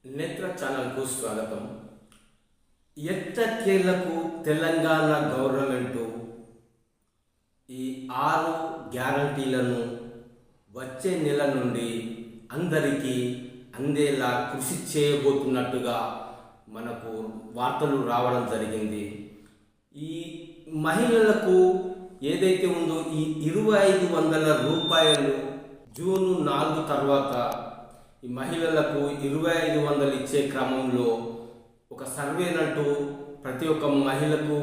నేత్ర ఛానల్కు స్వాగతం. ఎట్టకేలకు తెలంగాణ గవర్నమెంటు ఈ 6 గ్యారంటీలను వచ్చే నెల నుండి అందరికీ అందేలా కృషి చేయబోతున్నట్టుగా మనకు వార్తలు రావడం జరిగింది. ఈ మహిళలకు ఏదైతే ఉందో ఈ 2500 రూపాయలు జూన్ 4 తర్వాత ఈ మహిళలకు 2500 ఇచ్చే క్రమంలో ఒక సర్వేనంటూ ప్రతి ఒక్క మహిళకు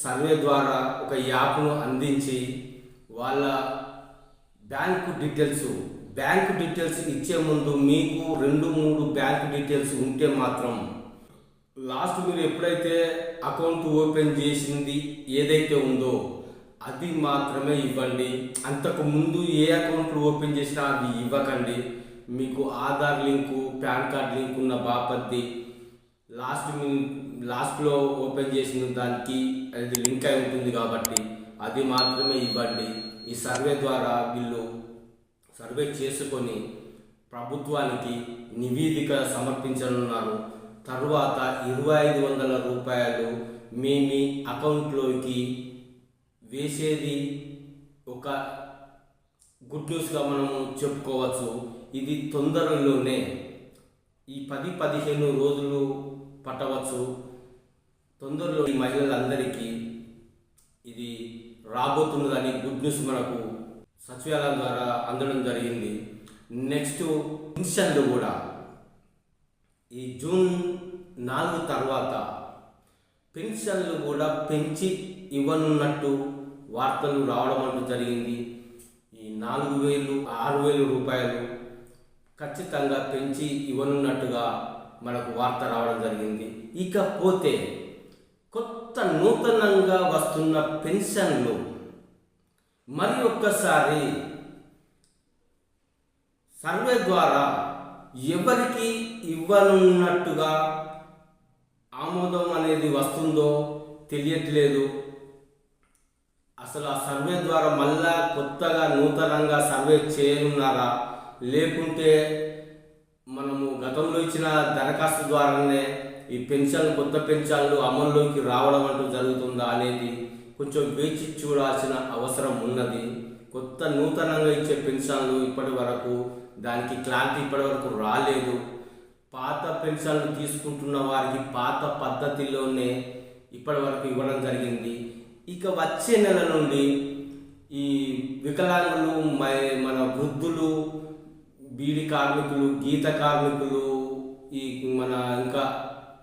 సర్వే ద్వారా ఒక యాప్ను అందించి వాళ్ళ బ్యాంకు డీటెయిల్స్ ఇచ్చే ముందు మీకు 2-3 బ్యాంకు డీటెయిల్స్ ఉంటే మాత్రం లాస్ట్ మీరు ఎప్పుడైతే అకౌంట్ ఓపెన్ చేసింది ఏదైతే ఉందో అది మాత్రమే ఇవ్వండి. అంతకు ముందు ఏ అకౌంట్లు ఓపెన్ చేసినా అది ఇవ్వకండి. మీకు Aadhaar link, pan card link ఉన్న బాపత్తి లాస్ట్లో ఓపెన్ చేసిన దానికి అది లింక్ అయి ఉంటుంది కాబట్టి అది మాత్రమే ఇవ్వండి. ఈ సర్వే ద్వారా వీళ్ళు సర్వే చేసుకొని ప్రభుత్వానికి నివేదిక సమర్పించనున్నారు. తర్వాత 2500 రూపాయలు మీ అకౌంట్లోకి వేసేది ఒక గుడ్ న్యూస్గా మనము చెప్పుకోవచ్చు. ఇది తొందరలోనే ఈ 10-15 రోజులు పట్టవచ్చు. తొందరలో ఈ మహిళలందరికీ ఇది రాబోతున్నదని గుడ్ న్యూస్ మనకు సచివాలయం ద్వారా అందడం జరిగింది. నెక్స్ట్ పెన్షన్లు కూడా ఈ జూన్ 4 తర్వాత పెన్షన్లు కూడా పెంచి ఇవ్వనున్నట్టు వార్తలు రావడం అంటూ జరిగింది. ఈ 4000-6000 రూపాయలు ఖచ్చితంగా పెంచి ఇవ్వనున్నట్టుగా మనకు వార్త రావడం జరిగింది. ఇకపోతే నూతనంగా వస్తున్న పెన్షన్లు మరి ఒక్కసారి సర్వే ద్వారా ఎవరికి ఇవ్వనున్నట్టుగా ఆమోదం అనేది వస్తుందో తెలియట్లేదు. అసలు ఆ సర్వే ద్వారా మళ్ళా కొత్తగా నూతనంగా సర్వే చేయనున్నారా, లేకుంటే మనము గతంలో ఇచ్చిన దరఖాస్తు ద్వారానే ఈ కొత్త పెన్షన్లు అమల్లోకి రావడం అంటూ జరుగుతుందా అనేది కొంచెం వేచి చూడాల్సిన అవసరం ఉన్నది. నూతనంగా ఇచ్చే పెన్షన్లు ఇప్పటి వరకు దానికి క్లారిటీ ఇప్పటి వరకు రాలేదు. పాత పెన్షన్లు తీసుకుంటున్న వారికి పాత పద్ధతిలోనే ఇప్పటి వరకు ఇవ్వడం జరిగింది. ఇక వచ్చే నెల నుండి ఈ వికలాంగులు, మన వృద్ధులు, బీడి కార్మికులు, గీత కార్మికులు, ఈ మన ఇంకా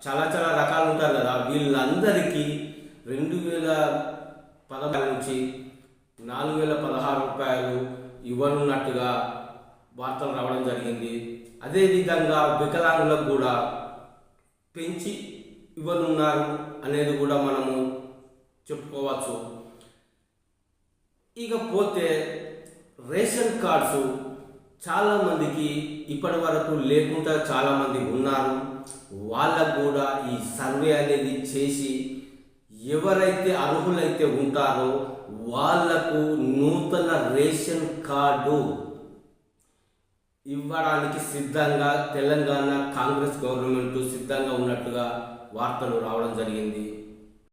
చాలా రకాలు ఉంటారు కదా, వీళ్ళందరికీ 2016 నుంచి 4016 రూపాయలు ఇవ్వనున్నట్టుగా వార్తలు రావడం జరిగింది. అదేవిధంగా వికలాంగులకు కూడా పెంచి ఇవ్వనున్నారు అనేది కూడా మనము చెప్పుకోవచ్చు. ఇకపోతే రేషన్ కార్డ్స్ చాలామందికి ఇప్పటి వరకు లేకుండా చాలామంది ఉన్నారు. వాళ్ళకు కూడా ఈ సర్వే అనేది చేసి ఎవరైతే అర్హులైతే ఉంటారో వాళ్లకు నూతన రేషన్ కార్డు ఇవ్వడానికి సిద్ధంగా తెలంగాణ కాంగ్రెస్ గవర్నమెంట్ సిద్ధంగా ఉన్నట్టుగా వార్తలు రావడం జరిగింది.